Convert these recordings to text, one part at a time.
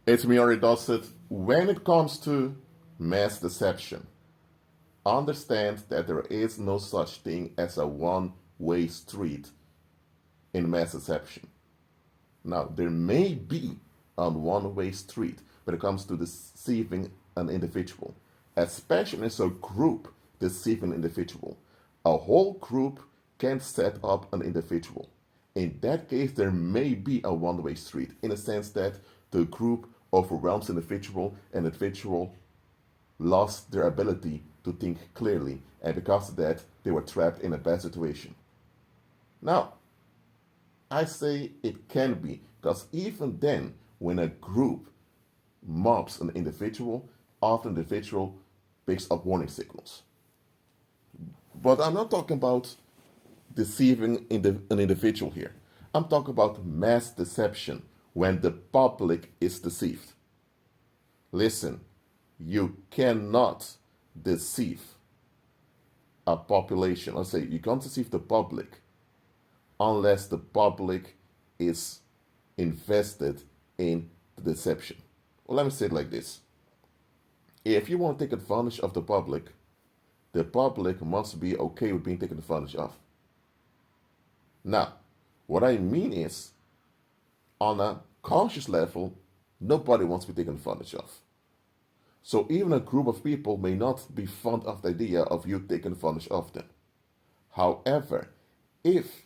It's me already does it. When it comes to mass deception, understand that there is no such thing as a one-way street in mass deception. Now, there may be a one-way street when it comes to deceiving an individual, especially as a group deceiving an individual. A whole group can set up an individual. In that case, there may be a one-way street in the sense that the group overwhelms an individual and the individual lost their ability to think clearly, and because of that, they were trapped in a bad situation. Now, I say it can be, because even then, when a group mobs an individual, often the individual picks up warning signals. But I'm not talking about deceiving an individual here. I'm talking about mass deception when the public is deceived. Listen, you cannot deceive a population. Let's say you can't deceive the public unless the public is invested in the deception. Well, let me say it like this. If you want to take advantage of the public must be okay with being taken advantage of. Now, what I mean is, on a conscious level, nobody wants to be taken advantage of. So even a group of people may not be fond of the idea of you taking advantage of them. However, if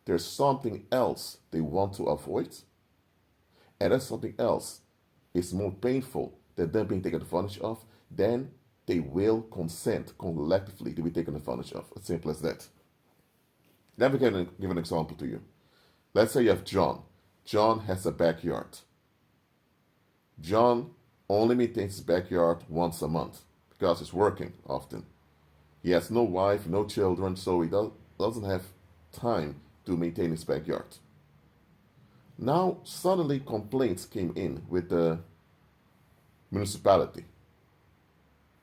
there's something else they want to avoid, and that something else is more painful than them being taken advantage of, then they will consent collectively to be taken advantage of. As simple as that. Let me give an example to you. Let's say you have John. John has a backyard. John only maintains his backyard once a month because he's working often. He has no wife, no children, so he doesn't have time to maintain his backyard. Now, suddenly complaints came in with the municipality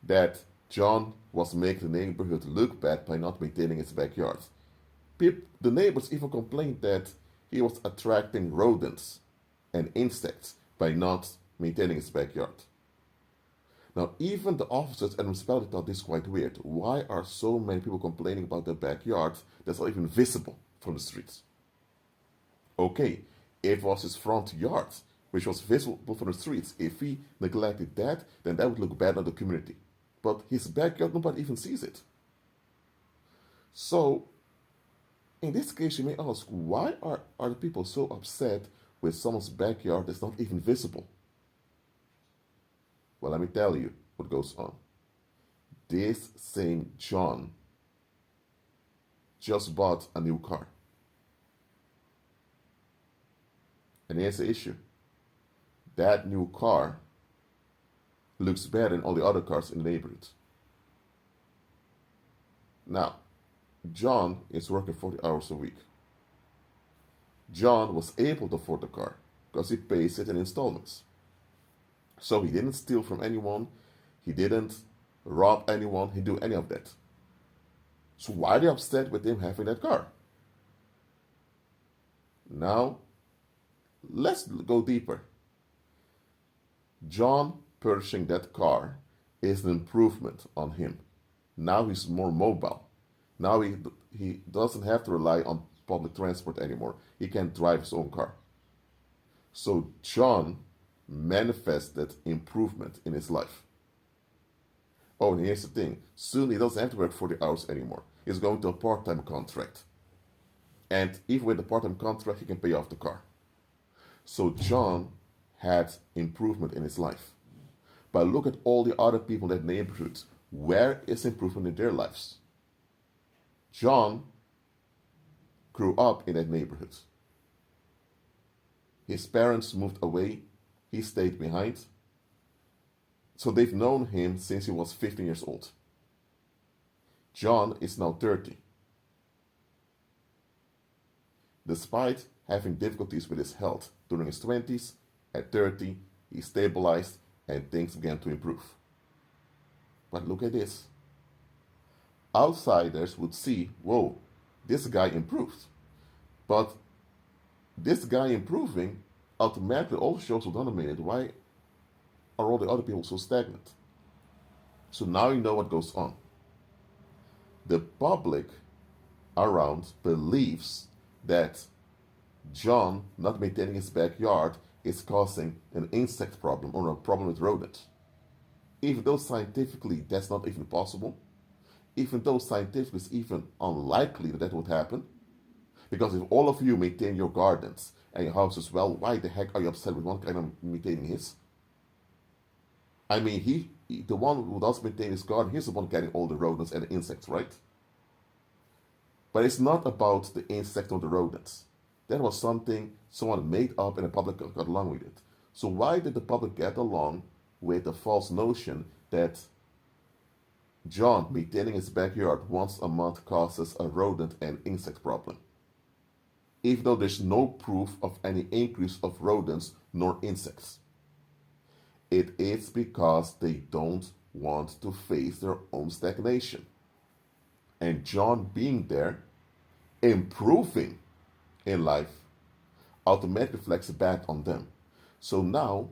that John was making the neighborhood look bad by not maintaining his backyard. The neighbors even complained that he was attracting rodents and insects by not maintaining his backyard. Now, even the officers and the municipality thought this quite weird. Why are so many people complaining about their backyard that's not even visible from the streets? Okay, if it was his front yard, which was visible from the streets, if he neglected that, then that would look bad on the community. But his backyard, nobody even sees it. So, in this case, you may ask, why are the people so upset with someone's backyard that's not even visible? Well, let me tell you what goes on. This same John just bought a new car. And here's the issue. That new car looks better than all the other cars in the neighborhood. Now, John is working 40 hours a week. John was able to afford the car because he pays it in installments. So he didn't steal from anyone, he didn't rob anyone, he didn't do any of that. So why are they upset with him having that car? Now, let's go deeper. John purchasing that car is an improvement on him. Now he's more mobile. Now he doesn't have to rely on public transport anymore. He can drive his own car. So John manifested improvement in his life. Oh, and here's the thing. Soon he doesn't have to work 40 hours anymore. He's going to a part-time contract. And even with the part-time contract, he can pay off the car. So John had improvement in his life. But look at all the other people in that neighborhood. Where is improvement in their lives? John grew up in that neighborhood. His parents moved away. He stayed behind. So they've known him since he was 15 years old. John is now 30. Despite having difficulties with his health during his 20s, at 30, he stabilized and things began to improve. But look at this. Outsiders would see, whoa, this guy improved. But this guy improving automatically all shows will dominate. Why are all the other people so stagnant? So now you know what goes on. The public around believes that John not maintaining his backyard is causing an insect problem or a problem with rodents. Even though scientifically that's not even possible, even though scientifically it's even unlikely that that would happen, because if all of you maintain your gardens and your houses well, why the heck are you upset with one guy not maintaining his? I mean, the one who does maintain his garden, he's the one getting all the rodents and the insects, right? But it's not about the insects or the rodents. That was something someone made up and the public got along with it. So why did the public get along with the false notion that John maintaining his backyard once a month causes a rodent and insect problem? Even though there's no proof of any increase of rodents nor insects. It is because they don't want to face their own stagnation. And John being there, improving in life, automatically reflects back on them. So now,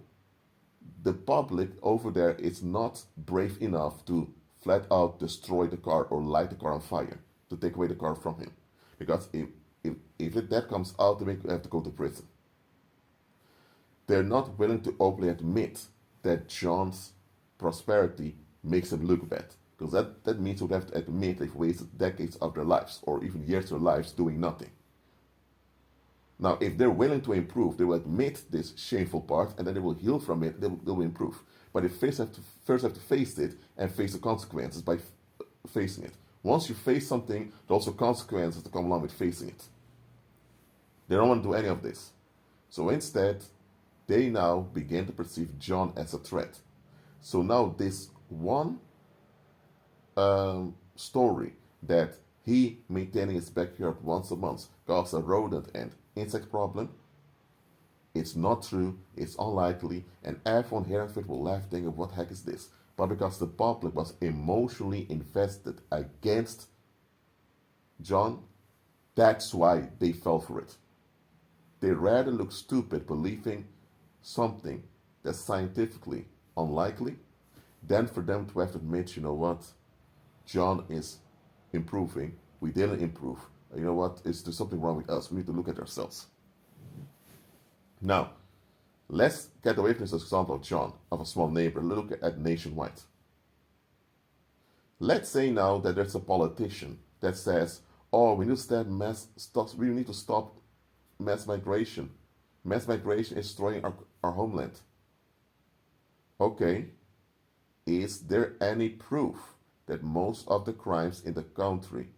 the public over there is not brave enough to flat out destroy the car or light the car on fire to take away the car from him. Because if that comes out, they make you have to go to prison. They're not willing to openly admit that John's prosperity makes him look bad. Because that means they would have to admit they've wasted decades of their lives or even years of their lives doing nothing. Now, if they're willing to improve, they will admit this shameful part and then they will heal from it, they will improve. But they first have to face it and face the consequences by facing it. Once you face something, there are also consequences to come along with facing it. They don't want to do any of this. So instead, they now begin to perceive John as a threat. So now this one story that he maintaining his backyard once a month causes a rodent and insect problem, it's not true, it's unlikely, and everyone hearing it will laugh thinking, what the heck is this? But because the public was emotionally invested against John, that's why they fell for it. They rather look stupid believing something that's scientifically unlikely than for them to have to admit, you know what, John is improving, we didn't improve. You know what, there's something wrong with us, we need to look at ourselves. Now, let's get away from this example of John, of a small neighbor, look at nationwide. Let's say now that there's a politician that says, oh, we need to stop mass migration. Mass migration is destroying our homeland. Okay, is there any proof that most of the crimes in the country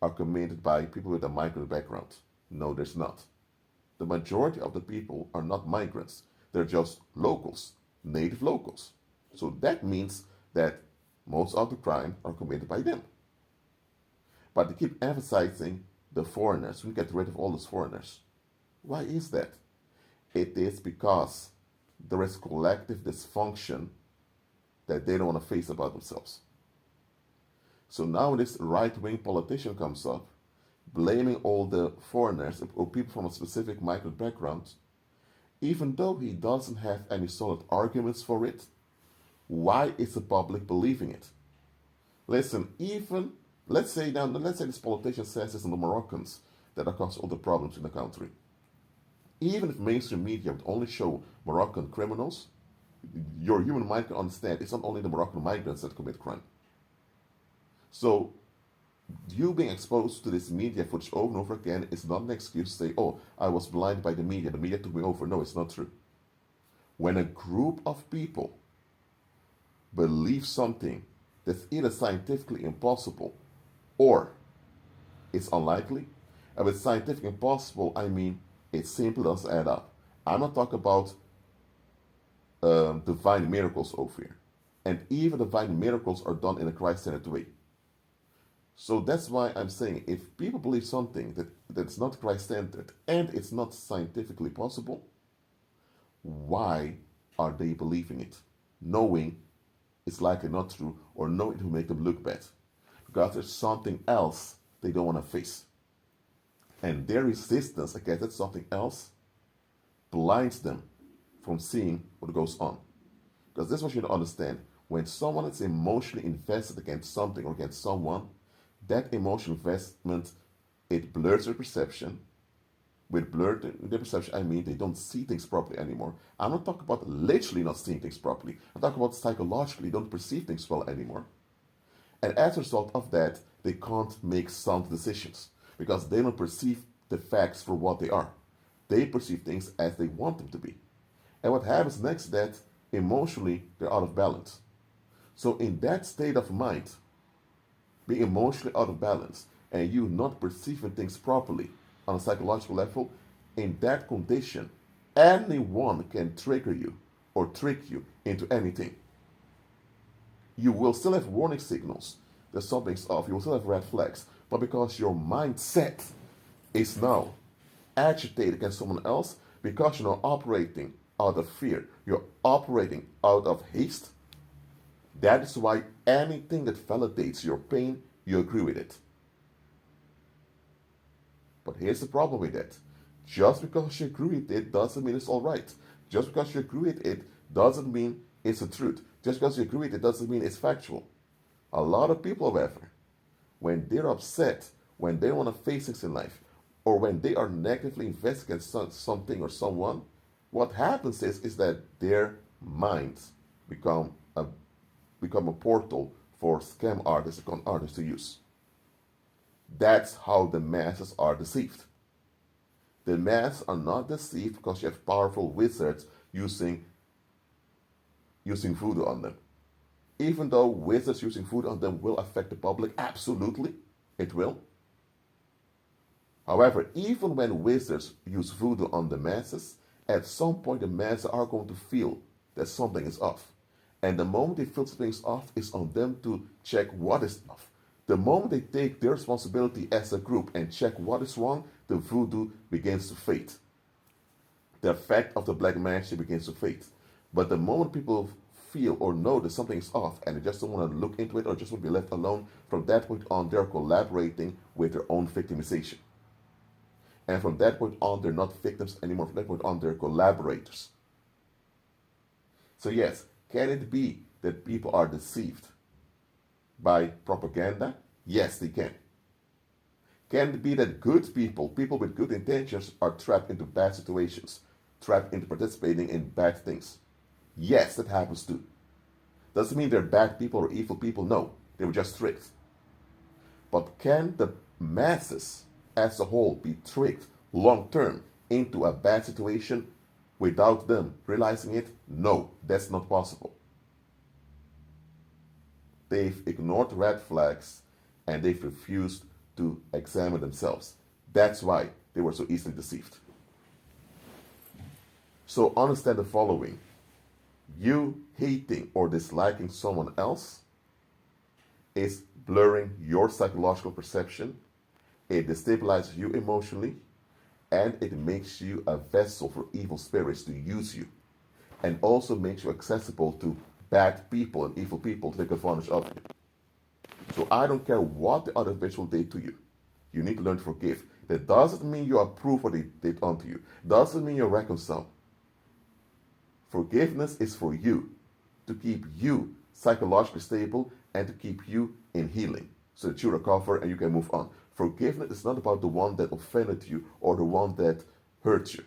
are committed by people with a migrant background? No, there's not. The majority of the people are not migrants. They're just locals, native locals. So that means that most of the crime are committed by them. But they keep emphasizing the foreigners. We get rid of all those foreigners. Why is that? It is because there is collective dysfunction that they don't want to face about themselves. So now this right-wing politician comes up, blaming all the foreigners or people from a specific migrant background, even though he doesn't have any solid arguments for it. Why is the public believing it? Listen, let's say this politician says it's the Moroccans that are causing all the problems in the country. Even if mainstream media would only show Moroccan criminals, your human mind can understand it's not only the Moroccan migrants that commit crime. So, you being exposed to this media footage over and over again is not an excuse to say, oh, I was blinded by the media took me over. No, it's not true. When a group of people believe something that's either scientifically impossible or it's unlikely, and with scientific impossible, I mean it simply doesn't add up. I'm not talking about divine miracles over here. And even divine miracles are done in a Christ-centered way. So that's why I'm saying if people believe something that's not Christ-centered and it's not scientifically possible, why are they believing it? Knowing it's likely not true or knowing it will make them look bad. Because there's something else they don't want to face. And their resistance against that something else blinds them from seeing what goes on. Because this is what you need to understand. When someone is emotionally invested against something or against someone, that emotional investment, it blurs their perception. With blurred their perception, I mean they don't see things properly anymore. I'm not talking about literally not seeing things properly. I'm talking about psychologically don't perceive things well anymore. And as a result of that, they can't make sound decisions because they don't perceive the facts for what they are. They perceive things as they want them to be. And what happens next is that emotionally they're out of balance. So in that state of mind, being emotionally out of balance and you not perceiving things properly on a psychological level, in that condition, anyone can trigger you or trick you into anything. You will still have warning signals that something's off. You will still have red flags. But because your mindset is now agitated against someone else, because you're now operating out of fear, you're operating out of haste, that is why anything that validates your pain, you agree with it. But here's the problem with that. Just because you agree with it doesn't mean it's all right. Just because you agree with it doesn't mean it's the truth. Just because you agree with it doesn't mean it's factual. A lot of people, however, when they're upset, when they want to face things in life, or when they are negatively invested against something or someone, what happens is that their minds become a portal for scam artists and con artists to use. That's how the masses are deceived. The masses are not deceived because you have powerful wizards using voodoo on them. Even though wizards using voodoo on them will affect the public, absolutely, it will. However, even when wizards use voodoo on the masses, at some point the masses are going to feel that something is off. And the moment they feel something is off, it's on them to check what is off. The moment they take their responsibility as a group and check what is wrong, the voodoo begins to fade. The effect of the black magic begins to fade. But the moment people feel or know that something is off and they just don't want to look into it or just want to be left alone, from that point on, they're collaborating with their own victimization. And from that point on, they're not victims anymore. From that point on, they're collaborators. So yes, can it be that people are deceived by propaganda? Yes, they can. Can it be that good people, people with good intentions, are trapped into bad situations, trapped into participating in bad things? Yes, that happens too. Doesn't mean they're bad people or evil people, no. They were just tricked. But can the masses as a whole be tricked long term into a bad situation without them realizing it? No, that's not possible. They've ignored red flags and they've refused to examine themselves. That's why they were so easily deceived. So understand the following. You hating or disliking someone else is blurring your psychological perception. It destabilizes you emotionally, and it makes you a vessel for evil spirits to use you, and also makes you accessible to bad people and evil people to take advantage of you. So I don't care what the other individual did to you. You need to learn to forgive. That doesn't mean you approve what they did unto you. Doesn't mean you're reconciled. Forgiveness is for you, to keep you psychologically stable and to keep you in healing so that you recover and you can move on. Forgiveness is not about the one that offended you or the one that hurt you.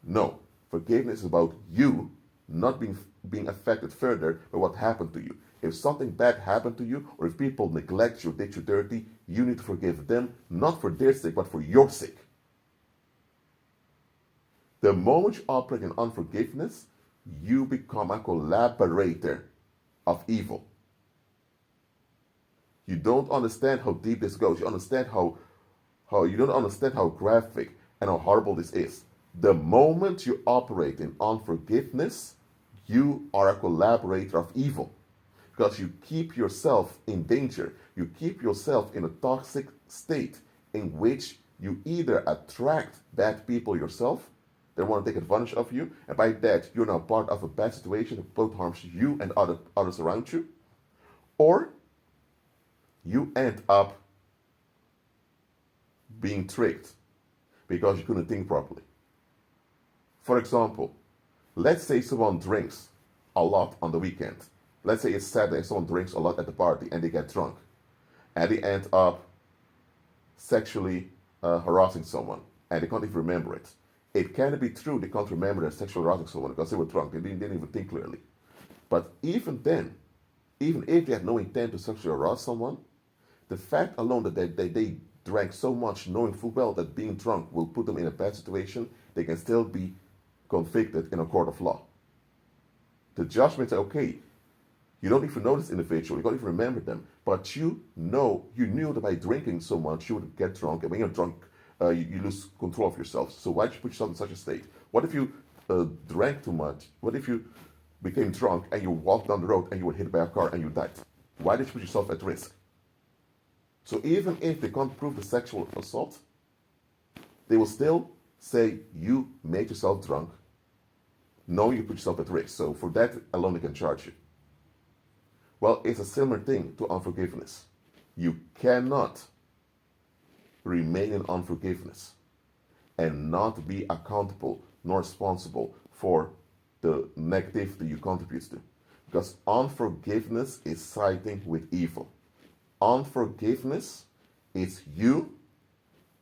No, forgiveness is about you not being affected further by what happened to you. If something bad happened to you, or if people neglect you or did you dirty, you need to forgive them, not for their sake, but for your sake. The moment you operate in unforgiveness, you become a collaborator of evil. You don't understand how deep this goes. You understand how you don't understand how graphic and how horrible this is. The moment you operate in unforgiveness, you are a collaborator of evil. Because you keep yourself in danger. You keep yourself in a toxic state in which you either attract bad people yourself, they want to take advantage of you, and by that you're now part of a bad situation that both harms you and others around you, or you end up being tricked because you couldn't think properly. For example, let's say someone drinks a lot on the weekend. Let's say it's Saturday, someone drinks a lot at the party and they get drunk. And they end up sexually harassing someone. And they can't even remember it. It can be true they can't remember they're sexually harassing someone because they were drunk. They didn't even think clearly. But even then, even if they had no intent to sexually harass someone, the fact alone that they drank so much knowing full well that being drunk will put them in a bad situation, they can still be convicted in a court of law. The judgment says, okay, you don't even know this individual, you don't even remember them, but you knew that by drinking so much you would get drunk, and when you're drunk, you lose control of yourself. So why did you put yourself in such a state? What if you drank too much? What if you became drunk and you walked down the road and you were hit by a car and you died? Why did you put yourself at risk? So even if they can't prove the sexual assault, they will still say you made yourself drunk, knowing you put yourself at risk. So for that alone they can charge you. Well, it's a similar thing to unforgiveness. You cannot remain in unforgiveness and not be accountable nor responsible for the negativity you contribute to. Because unforgiveness is siding with evil. Unforgiveness is you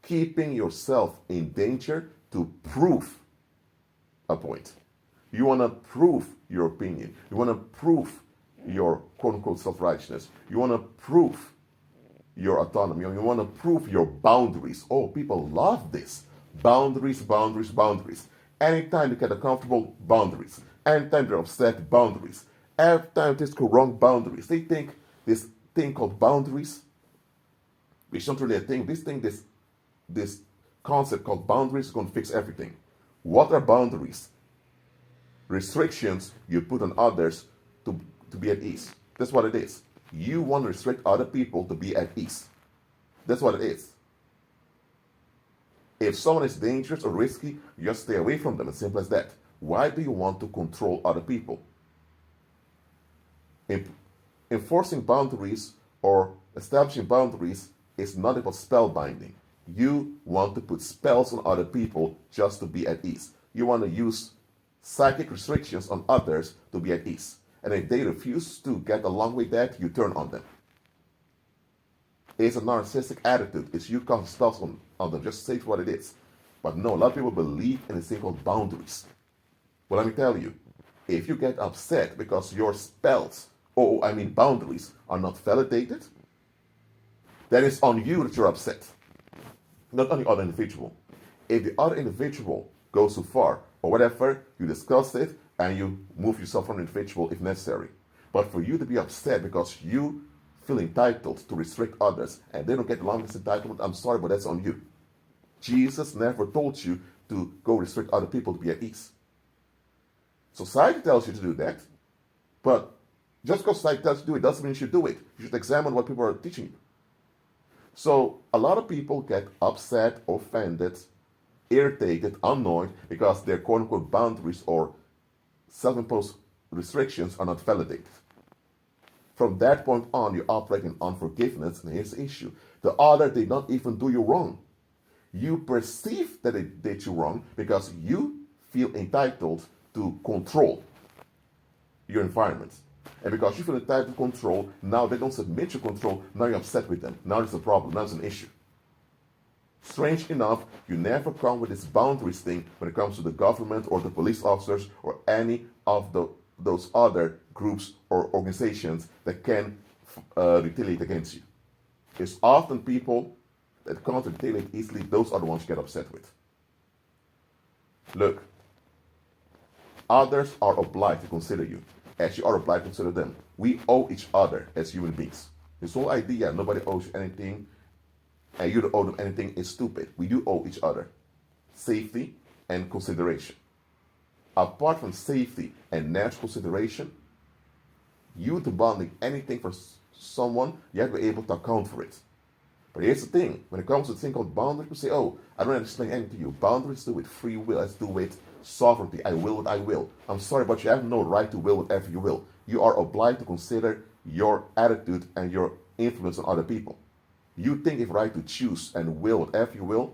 keeping yourself in danger to prove a point. You want to prove your opinion. You want to prove your quote-unquote self-righteousness. You want to prove your autonomy. You want to prove your boundaries. Oh, people love this. Boundaries, boundaries, boundaries. Anytime they get uncomfortable, boundaries. Anytime they're upset, boundaries. Every time things go wrong, boundaries. They think this thing called boundaries, which is not really a thing. This concept called boundaries is going to fix everything. What are boundaries? Restrictions you put on others to be at ease. That's what it is. You want to restrict other people to be at ease. That's what it is. If someone is dangerous or risky, just stay away from them. As simple as that. Why do you want to control other people? Enforcing boundaries or establishing boundaries is not about spell binding. You want to put spells on other people just to be at ease. You want to use psychic restrictions on others to be at ease. And if they refuse to get along with that, you turn on them. It's a narcissistic attitude. It's you casting spells on them. Just say it what it is. But no, a lot of people believe in this thing called boundaries. Well, let me tell you, if you get upset because your spells, boundaries, are not validated, then it's on you that you're upset, not on the other individual. If the other individual goes too far, or whatever, you discuss it and you move yourself from the individual if necessary. But for you to be upset because you feel entitled to restrict others and they don't get along with this entitlement, I'm sorry, but that's on you. Jesus never told you to go restrict other people to be at ease. Society tells you to do that, but just because society tells you to do it doesn't mean you should do it. You should examine what people are teaching you. So a lot of people get upset, offended, irritated, annoyed because their quote-unquote boundaries or self-imposed restrictions are not validated. From that point on, you operate in unforgiveness, and here's the issue. The other did not even do you wrong. You perceive that they did you wrong because you feel entitled to control your environment. And because you feel entitled to control, now they don't submit to control, now you're upset with them. Now there's a problem, now there's an issue. Strange enough, you never come with this boundaries thing when it comes to the government or the police officers or any of those other groups or organizations that can retaliate against you. It's often people that can't retaliate easily, those are the ones you get upset with. Look, others are obliged to consider you as you are obliged to consider them. We owe each other as human beings. This whole idea, nobody owes you anything, and you don't owe them anything, is stupid. We do owe each other safety and consideration. Apart from safety and natural consideration, you demanding anything for someone, you have to be able to account for it. But here's the thing, when it comes to the thing called boundaries, we say, I don't have to explain anything to you. Boundaries do with free will, has to do with sovereignty. I will what I will. I'm sorry, but you have no right to will whatever you will. You are obliged to consider your attitude and your influence on other people. You think it's right to choose and will whatever you will,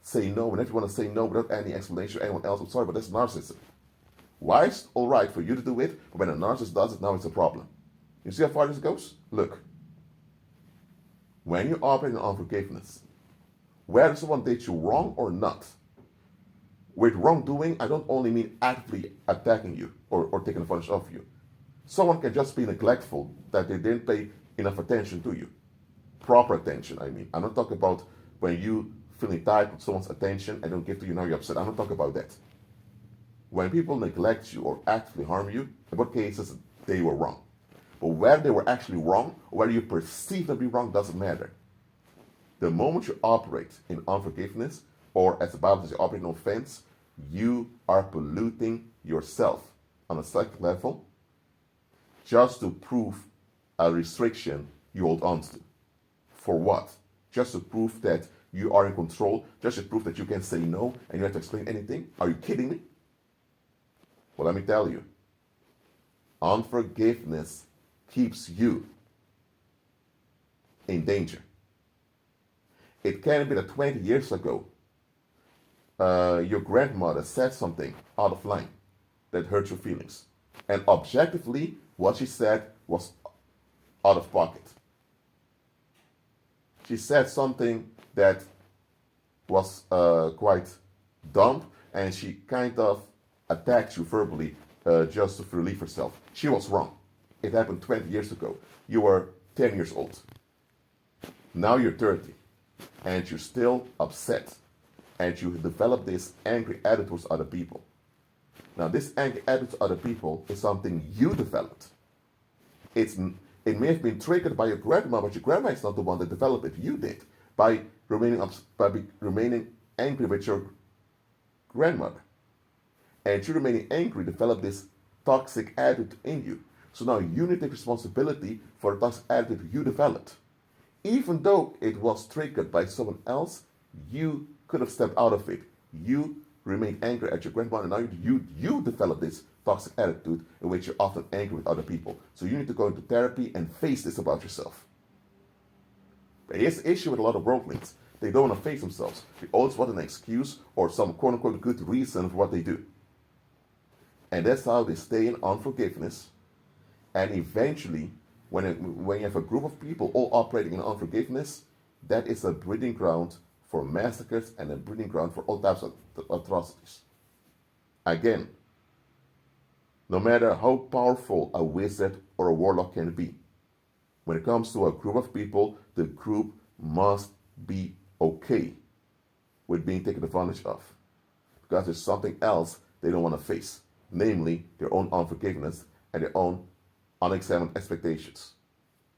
say no whenever you want to say no without any explanation to anyone else. I'm sorry, but that's narcissism. Why it's all right for you to do it, but when a narcissist does it, now it's a problem. You see how far this goes? Look, when you operate in unforgiveness, whether someone did you wrong or not, with wrongdoing, I don't only mean actively attacking you or taking advantage of you. Someone can just be neglectful, that they didn't pay enough attention to you. Proper attention, I mean. I'm not talking about when you feel entitled to someone's attention and don't give to you, now you're upset. I'm not talking about that. When people neglect you or actively harm you, in what cases they were wrong. But whether they were actually wrong or whether you perceive them to be wrong doesn't matter. The moment you operate in unforgiveness, or as the Bible says, you operate in offense, you are polluting yourself on a psychic level just to prove a restriction you hold on to. For what? Just to prove that you are in control, just to prove that you can say no and you have to explain anything? Are you kidding me? Well, let me tell you, unforgiveness keeps you in danger. It can be that 20 years ago, your grandmother said something out of line that hurt your feelings. And objectively, what she said was out of pocket. She said something that was quite dumb, and she kind of attacked you verbally just to relieve herself. She was wrong. It happened 20 years ago. You were 10 years old. Now you're 30, and you're still upset, and you develop this angry attitude towards other people. Now, this angry attitude to other people is something you developed. It may have been triggered by your grandma, but your grandma is not the one that developed it. You did, by remaining angry with your grandmother. And you remaining angry developed this toxic attitude in you. So now you need to take responsibility for the toxic attitude you developed. Even though it was triggered by someone else, you could have stepped out of it. You remained angry at your grandmother, and now you develop this toxic attitude in which you're often angry with other people. So you need to go into therapy and face this about yourself. But here's the issue with a lot of worldlings. They don't want to face themselves. They always want an excuse or some quote-unquote good reason for what they do. And that's how they stay in unforgiveness. And eventually, when you have a group of people all operating in unforgiveness, that is a breeding ground for massacres and a breeding ground for all types of atrocities. Again, no matter how powerful a wizard or a warlock can be, when it comes to a group of people, the group must be okay with being taken advantage of. Because there's something else they don't want to face, namely their own unforgiveness and their own unexamined expectations.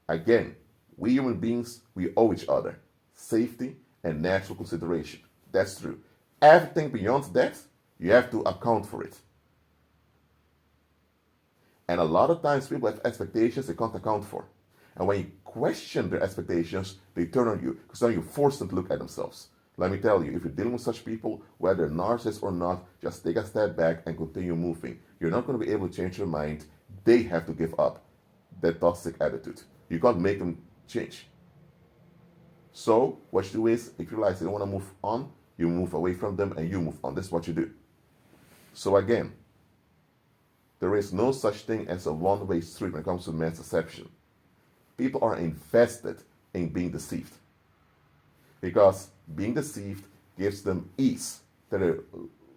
Again, we human beings, we owe each other safety and natural consideration. That's true. Everything beyond that, you have to account for it. And a lot of times people have expectations they can't account for. And when you question their expectations, they turn on you, because now you force them to look at themselves. Let me tell you, if you're dealing with such people, whether narcissists or not, just take a step back and continue moving. You're not going to be able to change their mind. They have to give up that toxic attitude. You can't make them change. So what you do is, if you realize they don't want to move on, you move away from them and you move on. This is what you do. So again, there is no such thing as a one-way street when it comes to mass deception. People are invested in being deceived, because being deceived gives them ease that they're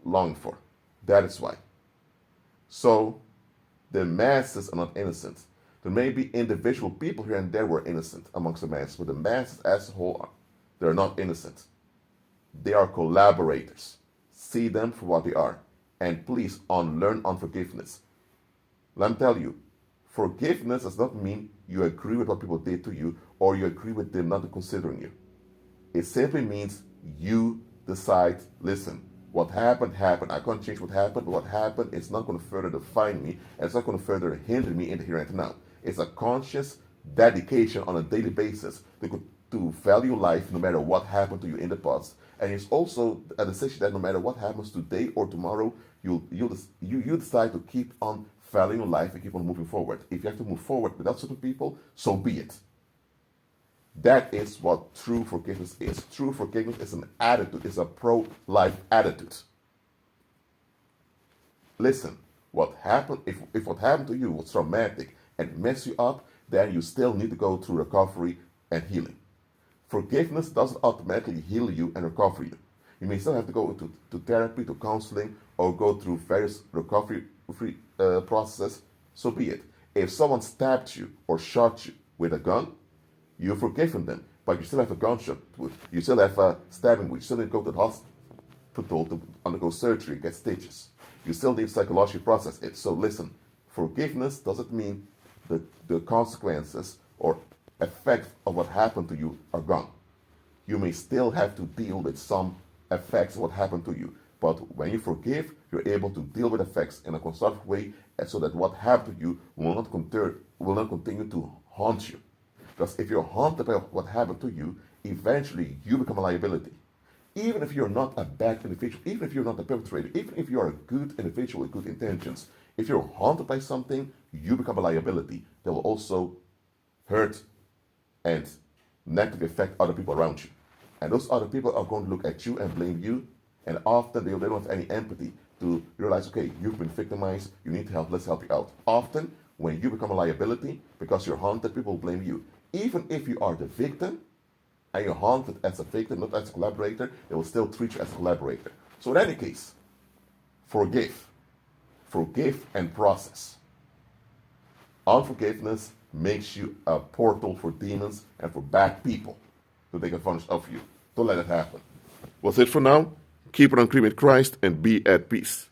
longing for. That is why. So the masses are not innocent. There may be individual people here and there who are innocent amongst the masses, but the masses as a whole, they're not innocent. They are collaborators. See them for what they are. And please unlearn unforgiveness. Let me tell you, forgiveness does not mean you agree with what people did to you or you agree with them not considering you. It simply means you decide, listen, what happened, happened. I can't change what happened, but what happened is not going to further define me, and it's not going to further hinder me in the here and now. It's a conscious dedication on a daily basis to value life no matter what happened to you in the past. And it's also a decision that no matter what happens today or tomorrow, you decide to keep on valuing life and keep on moving forward. If you have to move forward without certain people, so be it. That is what true forgiveness is. True forgiveness is an attitude, it's a pro-life attitude. Listen, what happened, if what happened to you was traumatic and messed you up, then you still need to go through recovery and healing. Forgiveness doesn't automatically heal you and recover you. You may still have to go to therapy, to counseling, or go through various recovery processes. So be it. If someone stabbed you or shot you with a gun, you've forgiven them, but you still have a gunshot wound. You still have a stabbing wound. You still need to go to the hospital to undergo surgery, get stitches. You still need psychological process it. So listen, forgiveness doesn't mean the consequences or effects of what happened to you are gone. You may still have to deal with some effects of what happened to you. But when you forgive, you're able to deal with effects in a constructive way, and so that what happened to you will not continue to haunt you. Because if you're haunted by what happened to you, eventually you become a liability. Even if you're not a bad individual, even if you're not a perpetrator, even if you're a good individual with good intentions, if you're haunted by something, you become a liability that will also hurt and negatively affect other people around you. And those other people are going to look at you and blame you, and often they don't have any empathy to realize, okay, you've been victimized, you need help, let's help you out. Often, when you become a liability because you're haunted, people will blame you. Even if you are the victim, and you're haunted as a victim, not as a collaborator, they will still treat you as a collaborator. So in any case, forgive. Forgive and process. Unforgiveness makes you a portal for demons and for bad people to take advantage of you. Don't let it happen. That's it for now. Keep on creeping Christ and be at peace.